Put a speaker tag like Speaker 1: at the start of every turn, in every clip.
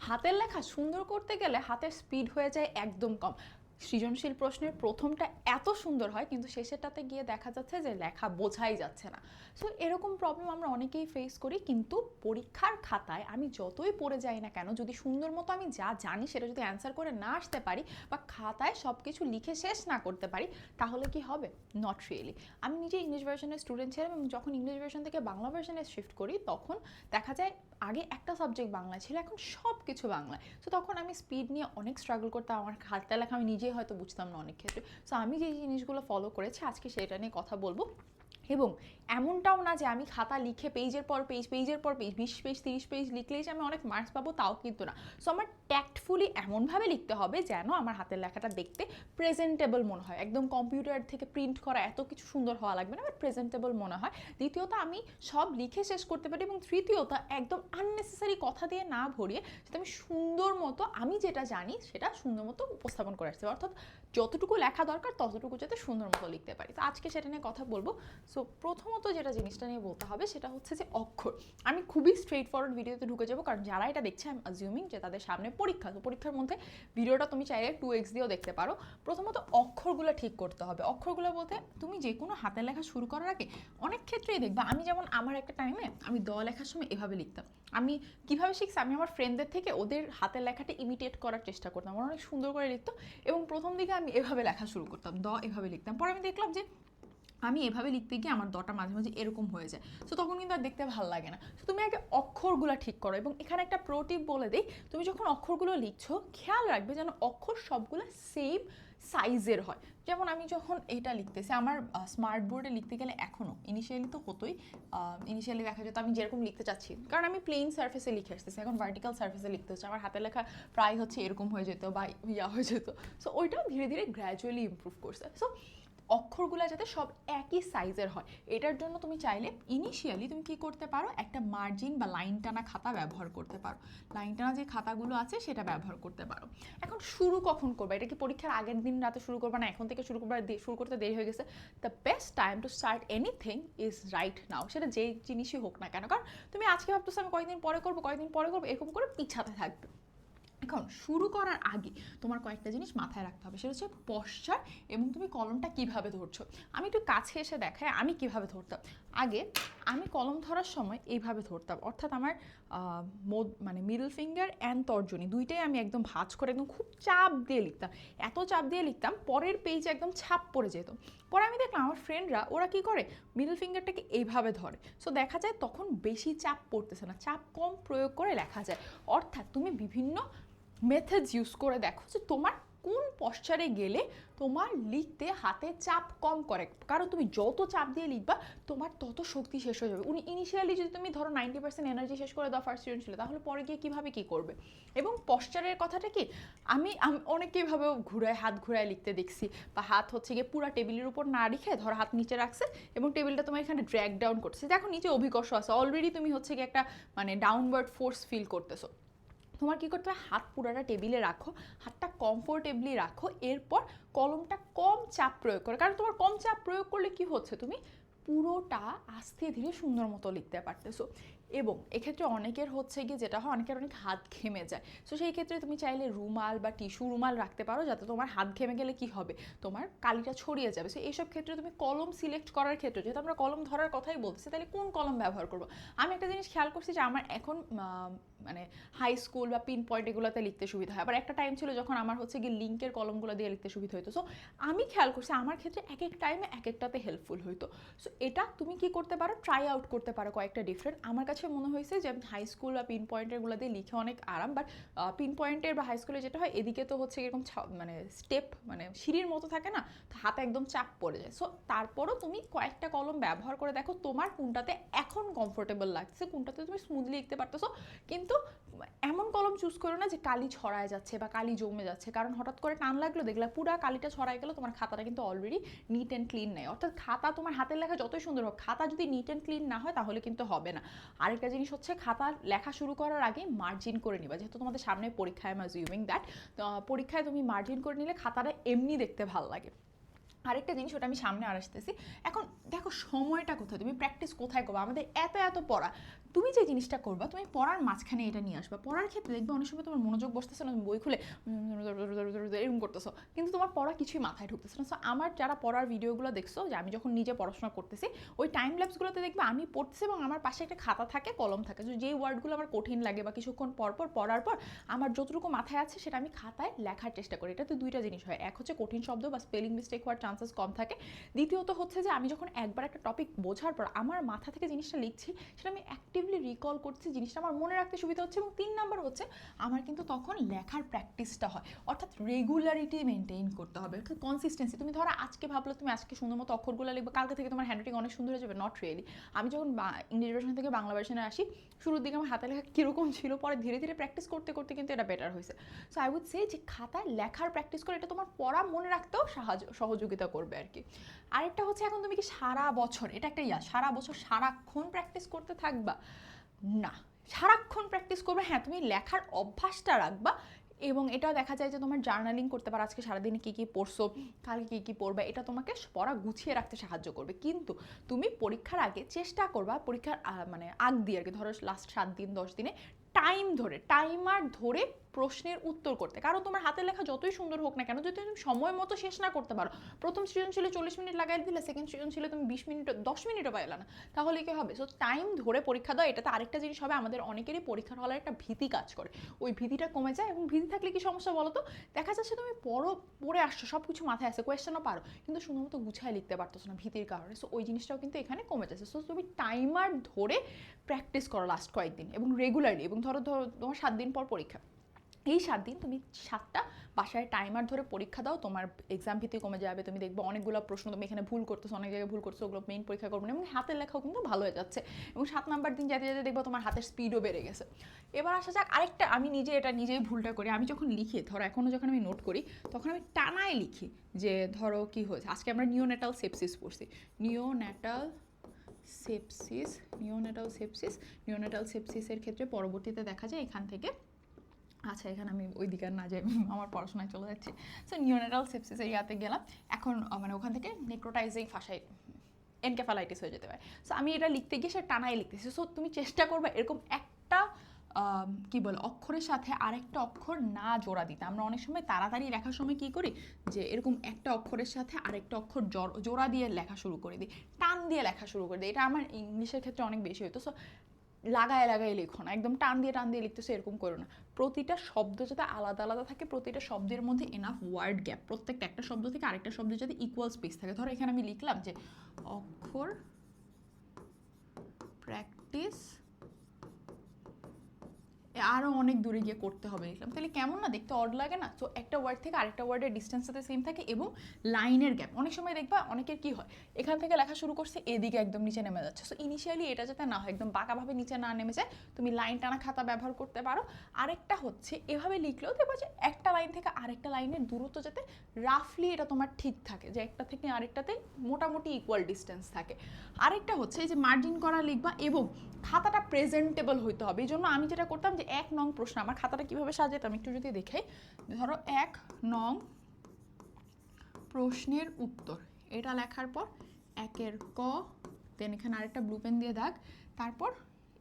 Speaker 1: হাতের লেখা সুন্দর করতে গেলে হাতের স্পিড হয়ে যায় একদম কম। সৃজনশীল প্রশ্নের প্রথমটা এত সুন্দর হয় কিন্তু শেষেরটাতে গিয়ে দেখা যাচ্ছে যে লেখা বোঝাই যাচ্ছে না। সো এরকম প্রবলেম আমরা অনেকেই ফেস করি, কিন্তু পরীক্ষার খাতায় আমি যতই পড়ে যাই না কেন, যদি সুন্দর মতো আমি যা জানি সেটা যদি অ্যান্সার করে না আসতে পারি বা খাতায় সব কিছু লিখে শেষ না করতে পারি, তাহলে কি হবে? Not really. আমি নিজে ইংলিশ ভার্সনের স্টুডেন্ট ছিলাম এবং যখন ইংলিশ ভার্সন থেকে বাংলা ভার্সনে শিফট করি তখন দেখা যায় আগে একটা সাবজেক্ট বাংলা ছিল, এখন সব কিছু বাংলায়। সো তখন আমি স্পিড নিয়ে অনেক স্ট্রাগল করতাম, আমার খাতা লেখা আমি নিজেই হয়তো বুঝতাম না অনেক ক্ষেত্রে। সো আমি যে জিনিসগুলো ফলো করেছি আজকে সেটা নিয়ে কথা বলবো। এবং এমনটাও না যে আমি খাতা লিখে পেজের পর পেজ 20 পেজ 30 পেজ লিখলেই যে আমি অনেক মার্কস পাবো, তাও কিন্তু না। সো আমার ট্যাক্টফুলি এমনভাবে লিখতে হবে যেন আমার হাতের লেখাটা দেখতে প্রেজেন্টেবল মনে হয়, একদম কম্পিউটার থেকে প্রিন্ট করা এত কিছু সুন্দর হওয়া লাগবে না, বাট প্রেজেন্টেবল মনে হয়। দ্বিতীয়ত আমি সব লিখে শেষ করতে পারি, এবং তৃতীয়ত একদম আননেসেসারি কথা দিয়ে না ভরিয়ে যাতে আমি সুন্দর মতো আমি যেটা জানি সেটা সুন্দর মতো উপস্থাপন করে আসতে পারি, অর্থাৎ যতটুকু লেখা দরকার ততটুকু যাতে সুন্দর মতো লিখতে পারি। তো আজকে সেটা নিয়ে কথা বলবো। সো প্রথমত যেটা জিনিসটা নিয়ে বলতে হবে সেটা হচ্ছে যে অক্ষর। আমি খুবই স্ট্রেট ফরওয়ার্ড ভিডিওতে ঢুকে যাবো, কারণ যারা এটা দেখছে আই এম অ্যাজিউমিং যে তাদের সামনে পরীক্ষা, তো পরীক্ষার মধ্যে ভিডিওটা তুমি চাইলে 2x দিয়েও দেখতে পারো। প্রথমত অক্ষরগুলো ঠিক করতে হবে। অক্ষরগুলো বলতে তুমি যে কোনো হাতের লেখা শুরু করার আগে অনেক ক্ষেত্রেই দেখবা, আমি যেমন আমার একটা টাইমে আমি দ লেখার সময় এভাবে লিখতাম। আমি কিভাবে শিখছি, আমি আমার ফ্রেন্ডদের থেকে ওদের হাতের লেখাটা ইমিটেট করার চেষ্টা করতাম, ওরা অনেক সুন্দর করে লিখতো এবং প্রথম দিকে আমি এভাবে লেখা শুরু করতাম, দ এভাবে লিখতাম। পরে আমি দেখলাম যে আমি এভাবে লিখতে গিয়ে আমার দটা মাঝে মাঝে এরকম হয়ে যায়। সো তখন কিন্তু আর দেখতে ভালো লাগে না। তো তুমি আগে অক্ষরগুলো ঠিক করো, এবং এখানে একটা প্রো টিপ বলে দিই, তুমি যখন অক্ষরগুলো লিখছো খেয়াল রাখবে যেন অক্ষর সবগুলো সেম সাইজের হয়। যেমন আমি যখন এটা লিখতেছি আমার স্মার্ট বোর্ডে লিখতে গেলে এখনও, ইনিশিয়ালি তো হতোই, ইনিশিয়ালি দেখা যেত আমি যেরকম লিখতে চাচ্ছি, কারণ আমি প্লেন সার্ফেসে লিখে আসতেছি, এখন ভার্টিক্যাল সার্ফেসে লিখতে হচ্ছে, আমার হাতের লেখা প্রায় হচ্ছে এরকম হয়ে যেত বা ইয়া হয়ে যেত। সো ওইটাও ধীরে ধীরে গ্র্যাজুয়ালি ইমপ্রুভ করছে। সো অক্ষরগুলো যাতে সব একই সাইজের হয়, এটার জন্য তুমি চাইলে ইনিশিয়ালি তুমি কি করতে পারো, একটা মার্জিন বা লাইন টানা খাতা ব্যবহার করতে পারো। লাইন টানা যে খাতাগুলো আছে সেটা ব্যবহার করতে পারো। এখন শুরু কখন করবে? এটা কি পরীক্ষার আগের দিন রাতে শুরু করবে না এখন থেকে শুরু করবে? শুরু করতে দেরি হয়ে গেছে? The best time to start anything is right now, সেটা যেই জিনিসই হোক না কেন। কারণ তুমি আজকে ভাবতেছো আমি কয়েকদিন পরে করবো, কয়েকদিন পরে করবো, এরকম করে পিছাতে থাকবে। এখন শুরু করার আগে তোমার কয়েকটা জিনিস মাথায় রাখতে হবে, সেটা হচ্ছে পশ্চার এবং তুমি কলমটা কিভাবে ধরছো। আমি একটু কাছে এসে দেখাই আমি কিভাবে ধরতাম। আগে আমি কলম ধরার সময় এইভাবে ধরতাম, অর্থাৎ আমার মানে মিডল ফিঙ্গার অ্যান্ড তর্জনী দুইটাই আমি একদম ভাঁজ করে একদম খুব চাপ দিয়ে লিখতাম। এত চাপ দিয়ে লিখতাম পরের পেজে একদম ছাপ পড়ে যেত। পরে আমি দেখলাম আমার ফ্রেন্ডরা ওরা কি করে, মিডল ফিঙ্গারটাকে এইভাবে ধরে। সো দেখা যায় তখন বেশি চাপ পড়তেছে না, চাপ কম প্রয়োগ করে লেখা যায়। অর্থাৎ তুমি বিভিন্ন মেথডস ইউজ করে দেখো যে তোমার কোন পশ্চারে গেলে তোমার লিখতে হাতে চাপ কম করে, কারণ তুমি যত চাপ দিয়ে লিখবা তোমার তত শক্তি শেষ হয়ে যাবে। ইনিশিয়ালি যদি তুমি ধরো 90% এনার্জি শেষ করে দাও ফার্স্ট ছিল, তাহলে পরে গিয়ে কীভাবে কী করবে। এবং পশ্চারের কথাটা কি, আমি অনেকেইভাবে ঘুরায় হাত ঘুরায় লিখতে দেখছি, বা হাত হচ্ছে গিয়ে পুরো টেবিলের উপর না রেখে ধরো হাত নিচে রাখছে এবং টেবিলটা তোমার এখানে ড্র্যাগ ডাউন করছে, দেখো নিচে অভিকর্ষ আছে অলরেডি, তুমি হচ্ছে গিয়ে একটা মানে ডাউনওয়ার্ড ফোর্স ফিল করতেছো। তোমার কী করতে হবে, হাত পুরাটা টেবিলে রাখো, হাতটা কমফোর্টেবলি রাখো, এরপর কলমটা কম চাপ প্রয়োগ করো, কারণ তোমার কম চাপ প্রয়োগ করলে কি হচ্ছে, তুমি পুরোটা আস্তে ধীরে সুন্দর মতো লিখতে পারতেছো। এবং এক্ষেত্রে অনেকের হচ্ছে গিয়ে যেটা হয়, অনেকের অনেক হাত ঘেমে যায়। সো সেই ক্ষেত্রে তুমি চাইলে রুমাল বা টিস্যু রুমাল রাখতে পারো, যাতে তোমার হাত ঘেমে গেলে কি হবে, তোমার কালিটা ছড়িয়ে যাবে। সো এইসব ক্ষেত্রে তুমি কলম সিলেক্ট করার ক্ষেত্রে, যেহেতু আমরা কলম ধরার কথাই বলছি, তাহলে কোন কলম ব্যবহার করবো। আমি একটা জিনিস খেয়াল করছি যে আমার এখন মানে হাই স্কুল বা পিন পয়েন্ট এগুলোতে লিখতে সুবিধা হয়, আবার একটা টাইম ছিল যখন আমার হচ্ছে গিয়ে লিঙ্কের কলমগুলো দিয়ে লিখতে সুবিধা হতো। সো আমি খেয়াল করছি আমার ক্ষেত্রে এক এক টাইমে এক একটাতে হেল্পফুল হইতো। সো এটা তুমি কি করতে পারো, ট্রাই আউট করতে পারো কয়েকটা ডিফারেন্ট। আমার কাছে মনে হয়েছে যে হাই স্কুল বা পিন পয়েন্টেরগুলো দিয়ে লিখে অনেক আরাম, বাট পিন পয়েন্টের বা হাই স্কুলে যেটা হয় এদিকে তো হচ্ছে এরকম মানে স্টেপ মানে সিঁড়ির মতো থাকে না, তো হাতে একদম চাপ পড়ে যায়। সো তারপরও তুমি কয়েকটা কলম ব্যবহার করে দেখো তোমার কোনটাতে এখন কমফোর্টেবল লাগছে, কোনটাতে তুমি স্মুথলি লিখতে পারতেছো। কিন্তু এমন কলম চুজ করো না যে কালি ছড়ায় যাচ্ছে বা কালি জমে যাচ্ছে, কারণ হঠাৎ করে টান লাগলো দেখলে পুরো কালিটা ছড়ায় গেল, তোমার খাতাটা কিন্তু অলরেডি নিট অ্যান্ড ক্লিন নেই। অর্থাৎ খাতা তোমার হাতের লেখা যতই সুন্দর হোক, খাতা যদি নিট অ্যান্ড ক্লিন না হয় তাহলে কিন্তু হবে না। আরেকটা জিনিস হচ্ছে খাতা লেখা শুরু করার আগে মার্জিন করে নিবা, যেহেতু তোমাদের সামনে পরীক্ষায় আই এম অ্যাজিউমিং দ্যাট পরীক্ষায় তুমি মার্জিন করে নিলে খাতাটা এমনি দেখতে ভালো লাগে। আরেকটা জিনিস, ওটা আমি সামনে আর আসতেছি। এখন দেখো সময়টা কোথায়, তুমি প্র্যাকটিস কোথায় করবো, আমাদের এত এত পড়া, তুমি যে জিনিসটা করবা, তুমি পড়ার মাঝখানে এটা নিয়ে আসবা। পড়ার ক্ষেত্রে দেখবে অনেক সময় তোমার মনোযোগ বসতেছে না, তুমি বই খুলে এরকম করতেছো, কিন্তু তোমার পড়া কিছুই মাথায় ঢুকতেছে না। সো আমার যারা পড়ার ভিডিওগুলো দেখছো, যে আমি যখন নিজে পড়াশোনা করতেছি, ওই টাইম ল্যাপসগুলোতে দেখবে আমি পড়তেছি এবং আমার পাশে একটা খাতা থাকে, কলম থাকে। যেই ওয়ার্ডগুলো আমার কঠিন লাগে বা কিছুক্ষণ পরপর পড়ার পর আমার যতটুকু মাথায় আছে সেটা আমি খাতায় লেখার চেষ্টা করি। এটাতে দুইটা জিনিস হয়, এক হচ্ছে কঠিন শব্দ বা স্পেলিং মিস্টেক হওয়ার চান্সেস কম থাকে, দ্বিতীয়ত হচ্ছে যে আমি যখন একবার একটা টপিক বোঝার পর আমার মাথা থেকে জিনিসটা লিখছি, সেটা আমি অ্যাক্টিভলি রিকল করছি, জিনিসটা আমার মনে রাখতে সুবিধা হচ্ছে। এবং 3 নাম্বার হচ্ছে আমার কিন্তু তখন লেখার প্র্যাকটিসটা হয়, অর্থাৎ রেগুলারিটি মেনটেন করতে হবে, অর্থাৎ কনসিস্টেন্সি। তুমি ধরো আজকে ভাবলো তুমি আজকে সুন্দর মতো অক্ষরগুলো লিখবে, কালকে থেকে তোমার হ্যান্ডরাইটিং অনেক সুন্দর হয়ে যাবে, নট রিয়েলি। আমি যখন ইংলিশ ভার্সন থেকে বাংলা ভার্সনে আসি, শুরুর দিকে আমার হাতে লেখা কীরকম ছিল, পরে ধীরে ধীরে প্র্যাকটিস করতে করতে কিন্তু এটা বেটার হয়েছে। সো আই উড সে যে খাতায় লেখার প্র্যাকটিস করে, এটা তোমার পড়া মনে রাখতেও সহযোগিতা করবে আর কি। আরেকটা হচ্ছে, এখন তুমি কি সারা বছর, এটা একটা সারা বছর সারাক্ষণ প্র্যাকটিস করতে থাকবা? না, সারাক্ষণ প্র্যাকটিস করবে, হ্যাঁ তুমি লেখার অভ্যাসটা রাখবা। এবং এটাও দেখা যায় যে তোমার জার্নালিং করতে পারো, আজকে সারাদিনে কী কী পড়ছো, কালকে কী কী পড়বে, এটা তোমাকে পড়া গুছিয়ে রাখতে সাহায্য করবে। কিন্তু তুমি পরীক্ষার আগে চেষ্টা করবা, পরীক্ষার মানে আগ দিয়ে আর কি, ধরো লাস্ট 7 দিন 10 দিনে টাইমার ধরে প্রশ্নের উত্তর করতে। কারণ তোমার হাতের লেখা যতই সুন্দর হোক না কেন, যদি তুমি সময় মতো শেষ না করতে পারো, প্রথম সৃজনশীলে 40 মিনিট লাগাই দিলে, সেকেন্ড সৃজনশীলে তুমি 20 মিনিট 10 মিনিটও পাইলা না, তাহলে কি হবে? সো টাইম ধরে পরীক্ষা দাও। এটাতে আরেকটা জিনিস হবে, আমাদের অনেকেরই পরীক্ষার হলে একটা ভীতি কাজ করে, ওই ভীতিটা কমে যায়। এবং ভীতি থাকলে কি সমস্যা বলো তো, দেখা যাচ্ছে তুমি পড়ে আসছো, সব কিছু মাথায় আসে, কোয়েশ্চেনও পারো, কিন্তু শুধুমাত্র গুছায় লিখতে পারতেছো না ভীতির কারণে। সো ওই জিনিসটাও কিন্তু এখানে কমে যাচ্ছে। সো তুমি টাইমার ধরে প্র্যাকটিস করো লাস্ট কয়েকদিন এবং রেগুলারলি, এবং ধরো তোমার 7 দিন পর পরীক্ষা, এই 7 দিন তুমি 7টা বাসায় টাইমার ধরে পরীক্ষা দাও, তোমার এক্সাম ভীতি কমে যাবে। তুমি দেখবে অনেকগুলো প্রশ্ন তুমি এখানে ভুল করতেছো, অনেক জায়গায় ভুল করছো, ওগুলো মেইন পরীক্ষা করবে না, এবং হাতের লেখাও কিন্তু ভালো হয়ে যাচ্ছে। এবং 7 নাম্বার দিন যেতে যেতে দেখবো তোমার হাতের স্পিডও বেড়ে গেছে। এবার আসা যাক আরেকটা, আমি নিজেই ভুলটা করি, আমি যখন লিখি, ধরো এখনও যখন আমি নোট করি, তখন আমি টানায় লিখি। যে ধরো কি হয়েছে, আজকে আমরা নিওনেটাল সেপসিস পড়ছি, নিওনেটাল সেপসিসের ক্ষেত্রে পরবর্তীতে দেখা যায় এখান থেকে, আচ্ছা এখানে আমি ওই দিকে না যাই, আমার পড়াশোনায় চলে যাচ্ছে। সো নিওনেটাল সেপসিসের ইয়াতে গেলাম, এখন মানে ওখান থেকে নেক্রোটাইজিং ফাঁসাই এনকেফালাইটিস হয়ে যেতে পারে। সো আমি এটা লিখতে গিয়ে সে টানায় লিখতেছি। সো তুমি চেষ্টা করবে এরকম একটা কি বলে অক্ষরের সাথে আরেকটা অক্ষর না জোড়া দিতে। আমরা অনেক সময় তাড়াতাড়ি লেখার সময় কি করি, যে এরকম একটা অক্ষরের সাথে আরেকটা অক্ষর জোড়া দিয়ে লেখা শুরু করে দিই, টান দিয়ে লেখা শুরু করে দিই। এটা আমার ইংলিশের ক্ষেত্রে অনেক বেশি হতো। সো লাগায় লেখো না, একদম টান দিয়ে লিখতেছো এরকম করো না। প্রতিটা শব্দ যাতে আলাদা আলাদা থাকে, প্রতিটা শব্দের মধ্যে এনাফ ওয়ার্ড গ্যাপ, প্রত্যেকটা একটা শব্দ থেকে আরেকটা শব্দের যাতে ইকুয়াল স্পেস থাকে। ধরো এখানে আমি লিখলাম যে অক্ষর প্র্যাকটিস, আরও অনেক দূরে গিয়ে করতে হবে লিখলাম, তাহলে কেমন না দেখতে, অড লাগে না? তো একটা ওয়ার্ড থেকে আরেকটা ওয়ার্ডের ডিস্টেন্স সাথে সেম থাকে, এবং লাইনের গ্যাপ। অনেক সময় দেখবা অনেকের কি হয়, এখান থেকে লেখা শুরু করছে, এদিকে একদম নিচে নেমে যাচ্ছে। সো ইনিশিয়ালি এটা যাতে না হয়, একদম বাঁকাভাবে নিচে না নেমে যায়, তুমি লাইন টানা খাতা ব্যবহার করতে পারো। আরেকটা হচ্ছে, এভাবে লিখলেও দেখবা যে একটা লাইন থেকে আরেকটা লাইনের দূরত্ব যাতে রাফলি এটা তোমার ঠিক থাকে, যে একটা থেকে আরেকটাতে মোটামুটি ইকুয়াল ডিস্টেন্স থাকে। আরেকটা হচ্ছে যে মার্জিন করা লিখবা, এবং খাতাটা প্রেজেন্টেবল হইতে হবে। এই জন্য আমি যেটা করতাম, যে 1 নং প্রশ্ন, আমার খাতাটা কীভাবে সাজাতাম একটু যদি দেখাই, ধরো 1 নং প্রশ্নের উত্তর, এটা লেখার পর 1-এর ক, দেন এখানে আরেকটা ব্লু পেন দিয়ে দাগ, তারপর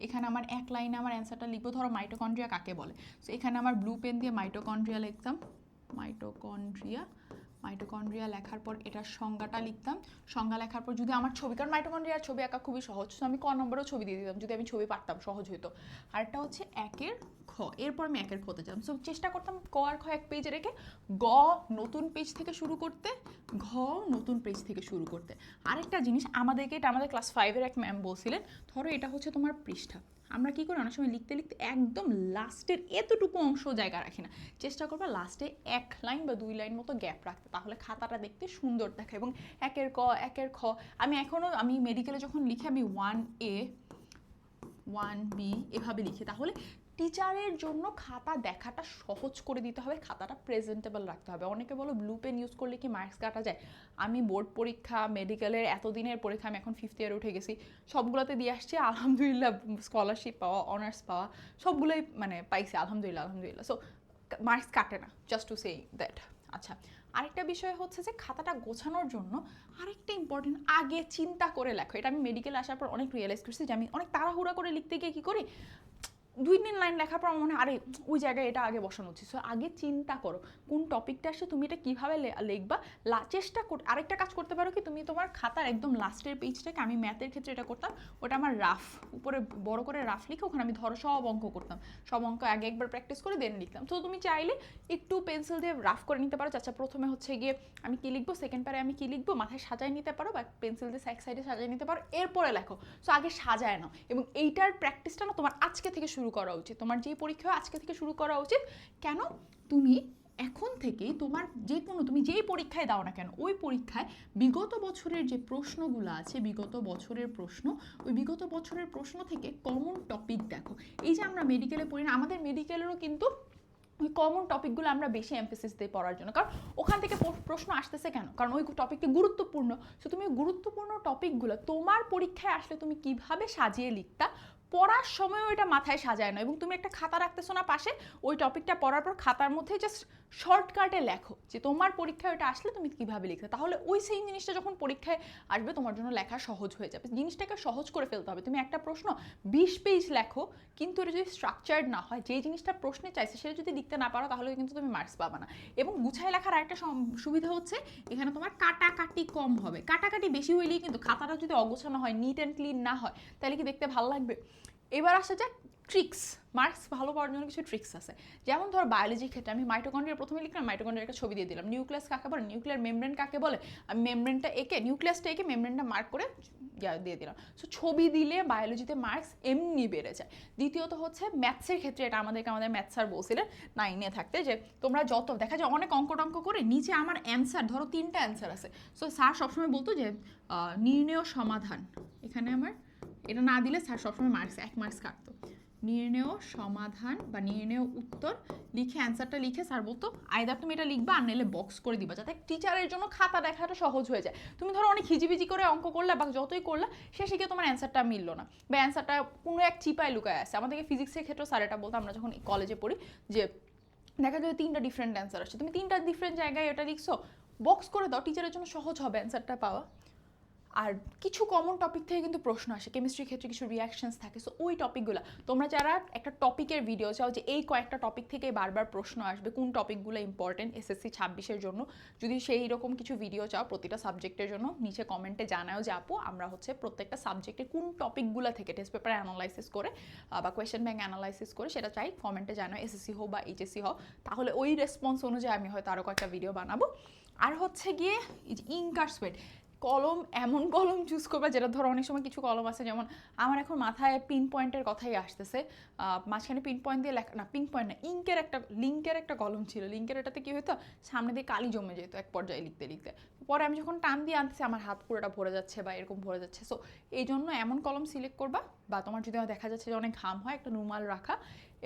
Speaker 1: এখানে আমার 1 লাইনে আমার অ্যান্সারটা লিখবো, ধরো মাইটোকন্ড্রিয়া কাকে বলে। সো এখানে আমার ব্লু পেন দিয়ে মাইটোকন্ড্রিয়া লিখতাম, মাইটোকন্ড্রিয়া লেখার পর এটার সংজ্ঞাটা লিখতাম। সংজ্ঞা লেখার পর যদি আমার ছবি, কারণ মাইটোকন্ড্রিয়ার ছবি আঁকা খুবই সহজ, তো আমি ক নম্বরেও ছবি দিয়ে দিতাম, যদি আমি ছবি পারতাম সহজ হতো। আরেকটা হচ্ছে 1-এর খ, এরপর আমি 1-এর খতে যেতাম। সো চেষ্টা করতাম ক আর খ এক পেজে রেখে, গ নতুন পেজ থেকে শুরু করতে, ঘ নতুন পেজ থেকে শুরু করতে। আরেকটা জিনিস আমাদেরকে, এটা আমাদের ক্লাস 5-এর এক ম্যাম বলছিলেন, ধরো এটা হচ্ছে তোমার পৃষ্ঠা, আমরা কী করি অনেক সময় লিখতে লিখতে একদম লাস্টের এতটুকু অংশ জায়গা রাখি না, চেষ্টা করবে লাস্টে 1 লাইন বা 2 লাইন মতো গ্যাপ রাখতে, তাহলে খাতাটা দেখতে সুন্দর দেখে। এবং 1-এর ক 1-এর খ, আমি মেডিকেলে যখন লিখি, আমি 1A 1B এভাবে লিখি, তাহলে টিচারের জন্য খাতা দেখাটা সহজ করে দিতে হবে, খাতাটা প্রেজেন্টেবল রাখতে হবে। অনেকে বলো ব্লু পেন ইউজ করলে কি মার্কস কাটা যায়? আমি বোর্ড পরীক্ষা, মেডিকেলের এতদিনের পরীক্ষা, আমি এখন 5th ইয়ারে উঠে গেছি, সবগুলোতে দিয়ে আসছি, আলহামদুলিল্লাহ স্কলারশিপ পাওয়া, অনার্স পাওয়া, সবগুলোই মানে পাইছি আলহামদুলিল্লাহ। সো মার্কস কাটে না, জাস্ট টু সে দ্যাট। আচ্ছা, আরেকটা বিষয় হচ্ছে যে খাতাটা গোছানোর জন্য আরেকটা ইম্পর্টেন্ট, আগে চিন্তা করে লেখো। এটা আমি মেডিকেলে আসার পর অনেক রিয়েলাইজ করছি যে আমি অনেক তাড়াহুড়া করে লিখতে গিয়ে কী করি, 2-3 লাইন লেখার পর মনে হয় আরে ওই জায়গায় এটা আগে বসানো উচিত। সো আগে চিন্তা করো কোন টপিকটা আসে, তুমি এটা কীভাবে লিখবা। চেষ্টা কর। আরেকটা কাজ করতে পারো কি, তুমি তোমার খাতার একদম লাস্টের পেজটাকে, আমি ম্যাথের ক্ষেত্রে এটা করতাম, ওটা আমার রাফ উপরে বড় করে রাফ লিখে ওখানে আমি ধরো সব অঙ্ক করতাম, সব অঙ্ক আগে একবার প্র্যাকটিস করে দেন লিখতাম। তো তুমি চাইলে একটু পেন্সিল দিয়ে রাফ করে নিতে পারো। আচ্ছা প্রথমে হচ্ছে গিয়ে আমি কী লিখবো, সেকেন্ড পারে আমি কী লিখবো, মাথায় সাজায় নিতে পারো, বা পেন্সিল দিয়ে এক সাইডে সাজিয়ে নিতে পারো, এরপরে লেখো। সো আগে সাজায় নাও, এবং এইটার প্র্যাকটিসটা না তোমার আজকে থেকে শুরু করা উচিত। তোমার যেই পরীক্ষা আজকে থেকে শুরু করা উচিত। কেন? তুমি এখন থেকেই তোমার যে কোনো, তুমি যেই পরীক্ষায় দাও না কেন, ওই পরীক্ষায় বিগত বছরের যে প্রশ্নগুলো আছে, বিগত বছরের প্রশ্ন, ওই বিগত বছরের প্রশ্ন থেকে কমন টপিক দেখো। এই যে আমরা মেডিকেলে পড়ি না, আমাদের মেডিকেলেরও কিন্তু ওই কমন টপিকগুলো আমরা বেশি এমফেসিস দিই পড়ার জন্য, কারণ ওখান থেকে প্রশ্ন আসতেছে কেন, কারণ ওই টপিকটি গুরুত্বপূর্ণ। সো তুমি গুরুত্বপূর্ণ টপিকগুলো তোমার পরীক্ষায় আসলে তুমি কিভাবে সাজিয়ে লিখতা, পড়ার সময় ওইটা মাথায় সাজায় না, এবং তুমি একটা খাতা রাখতেছো না পাশে, ওই টপিকটা পড়ার পর খাতার মধ্যে জাস্ট শর্টকাটে লেখো যে তোমার পরীক্ষায় ওইটা আসলে তুমি কীভাবে লিখতে। তাহলে ওই সেম জিনিসটা যখন পরীক্ষায় আসবে তোমার জন্য লেখা সহজ হয়ে যাবে। জিনিসটাকে সহজ করে ফেলতে হবে। তুমি একটা প্রশ্ন 20 পেজ লেখো, কিন্তু এটা যদি স্ট্রাকচার্ড না হয়, যেই জিনিসটা প্রশ্নে চাইছে সেটা যদি লিখতে না পারো, তাহলে কিন্তু তুমি মার্কস পাবা না। এবং গুছায় লেখার আরেকটা সুবিধা হচ্ছে এখানে তোমার কাটাকাটি কম হবে। কাটাকাটি বেশি হইলেই কিন্তু খাতাটা যদি অগোছানো হয়, নিট অ্যান্ড ক্লিন না হয়, তাহলে কি দেখতে ভালো লাগবে? এবার আসা যাক ট্রিক্স। মার্কস ভালো পাওয়ার জন্য কিছু ট্রিক্স আছে। যেমন ধর বায়োলজির ক্ষেত্রে আমি মাইটোকন্ড্রিয়া প্রথমে লিখলাম, মাইটোকন্ড্রিয়ার একটা ছবি দিয়ে দিলাম। নিউক্লিয়াস কাকে বলে, নিউক্লিয়ার মেমব্রেন কাকে বলে, আমি মেমব্রেনটা এঁকে, নিউক্লিয়াসটা এঁকে মেমব্রেনটা মার্ক করে দিয়ে দিলাম। সো ছবি দিলে বায়োলজিতে মার্কস এমনি বেড়ে যায়। দ্বিতীয়ত হচ্ছে ম্যাথসের ক্ষেত্রে, এটা আমাদের ম্যাথ স্যার বলছিলেন 9-এ থাকতে, যে তোমরা যত দেখা যায় অনেক অঙ্ক করে নিচে আমার অ্যান্সার, ধরো 3টা অ্যান্সার আছে, সো স্যার সবসময় বলতো যে নির্ণেয় সমাধান, এখানে আমার এটা না দিলে স্যার সবসময় মার্কস 1 মার্কস কাটতো। নির্ণেয় সমাধান বা নির্ণেয় উত্তর লিখে অ্যান্সারটা লিখে স্যার বলতো আইদার তুমি এটা লিখবা আর নাহলে বক্স করে দিবা, যাতে টিচারের জন্য খাতা দেখাটা সহজ হয়ে যায়। তুমি ধরো অনেক হিজিবিজি করে অঙ্ক করলে বা যতই করলে, শেষে গিয়ে তোমার অ্যান্সারটা মিললো না, বা অ্যান্সারটা কোনো এক চিপায় লুকায় আসে। আমাদেরকে ফিজিক্সের ক্ষেত্রে স্যার এটা বলতো, আমরা যখন কলেজে পড়ি, যে দেখা যায় 3টা ডিফারেন্ট অ্যান্সার আসছে, তুমি 3টা ডিফারেন্ট জায়গায় এটা লিখছো, বক্স করে দাও, টিচারের জন্য সহজ হবে অ্যান্সারটা পাওয়া। আর কিছু কমন টপিক থেকে কিন্তু প্রশ্ন আসে, কেমিস্ট্রির ক্ষেত্রে কিছু রিয়াকশনস থাকে। সো ওই টপিকগুলো তোমরা যারা একটা টপিকের ভিডিও চাও, যে এই কয়েকটা টপিক থেকে বারবার প্রশ্ন আসবে, কোন টপিকগুলো ইম্পর্টেন্ট SSC 26-এর জন্য, যদি সেই রকম কিছু ভিডিও চাও প্রতিটা সাবজেক্টের জন্য, নিচে কমেন্টে জানাও যে আপু আমরা হচ্ছে প্রত্যেকটা সাবজেক্টে কোন টপিকগুলো থেকে টেস্ট পেপার অ্যানালাইসিস করে বা কোয়েশ্চেন ব্যাংক অ্যানালাইসিস করে, সেটা চাই কমেন্টে জানাও, SSC হোক বা HSC হোক। তাহলে ওই রেসপন্স অনুযায়ী আমি হয়তো আরও কয়েকটা ভিডিও বানাবো। আর হচ্ছে গিয়ে ইঙ্ক আর সোয়েট, কলম এমন কলম চুজ করবা যেটা ধরো, অনেক সময় কিছু কলম আছে, যেমন আমার এখন মাথায় পিন পয়েন্টের কথাই আসতেছে, মাঝখানে পিন পয়েন্ট দিয়ে লেখা, না পিন পয়েন্ট না, লিঙ্কের একটা কলম ছিল। লিঙ্কের এটাতে কি হতো, সামনে দিয়ে কালি জমে যেত এক পর্যায়ে লিখতে লিখতে, পরে আমি যখন টান দিয়ে আনতেছি আমার হাত পুরোটা ভরে যাচ্ছে বা এরকম ভরে যাচ্ছে। সো এই জন্য এমন কলম সিলেক্ট করবা, বা তোমার যদি দেখা যাচ্ছে যে অনেক ঘাম হয়, একটা রুমাল রাখা,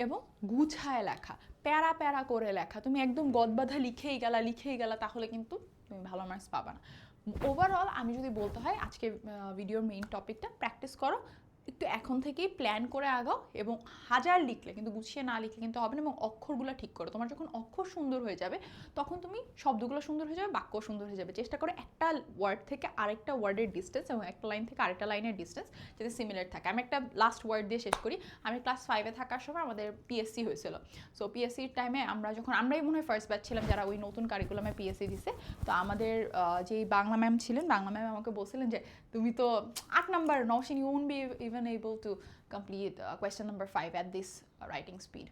Speaker 1: এবং গুছায় লেখা, প্যারা প্যারা করে লেখা। তুমি একদম গদবাঁধা লিখেই গেলা, তাহলে কিন্তু তুমি ভালো মার্কস পাবা না। ওভারঅল আমি যদি বলতে হয়, আজকে ভিডিওর মেইন টপিকটা প্র্যাকটিস করো, একটু এখন থেকেই প্ল্যান করে আগাও, এবং হাজার লিখলে কিন্তু গুছিয়ে না লিখলে কিন্তু হবে না। এবং অক্ষরগুলো ঠিক করো, তোমার যখন অক্ষর সুন্দর হয়ে যাবে তখন তুমি শব্দগুলো সুন্দর হয়ে যাবে, বাক্য সুন্দর হয়ে যাবে। চেষ্টা করো একটা ওয়ার্ড থেকে আরেকটা ওয়ার্ডের ডিস্টেন্স, এবং একটা লাইন থেকে আরেকটা লাইনের ডিস্টেন্স যাতে সিমিলার থাকে। আমি একটা লাস্ট ওয়ার্ড দিয়ে শেষ করি। আমি ক্লাস 5-এ থাকার সময় আমাদের PSC হয়েছিল। সো PSCর টাইমে আমরাই মনে হয় ফার্স্ট ব্যাচ ছিলাম যারা ওই নতুন কারিকুলামে PSC দিছে। তো আমাদের যেই বাংলা ম্যাম ছিলেন, বাংলা ম্যাম আমাকে বলছিলেন যে তুমি তো 8 number, Nowshin you won't be even able to complete question number 5 at this writing speed.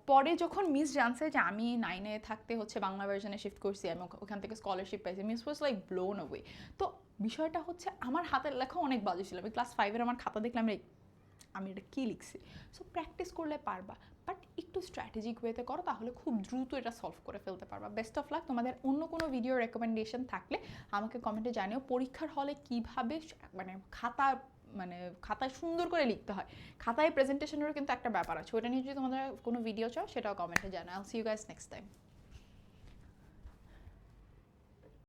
Speaker 1: পরে যখন মিস জানছে যে আমি 9-এ থাকতে হচ্ছে বাংলা ভার্সনে শিফট করছি, আমি ওখান থেকে স্কলারশিপ পাইছি, miss was like blown away. তো বিষয়টা হচ্ছে আমার হাতের লেখা অনেক বাজে ছিল। আমি ক্লাস 5-এর আমার খাতা দেখলাম আমি এটা কী লিখছি। সো প্র্যাকটিস করলে পারবা, বাট একটু স্ট্র্যাটেজিক ওয়েতে করো, তাহলে খুব দ্রুত এটা সলভ করে ফেলতে পারবা। Best of luck. তোমাদের অন্য কোনো ভিডিও রেকমেন্ডেশন থাকলে আমাকে কমেন্টে জানিও। পরীক্ষার হলে কীভাবে খাতায় সুন্দর করে লিখতে হয়, খাতায় প্রেজেন্টেশনেরও কিন্তু একটা ব্যাপার আছে, ওটা নিয়ে যদি তোমাদের কোনো ভিডিও চাও সেটাও কমেন্টে জানাও। I'll see you guys next time.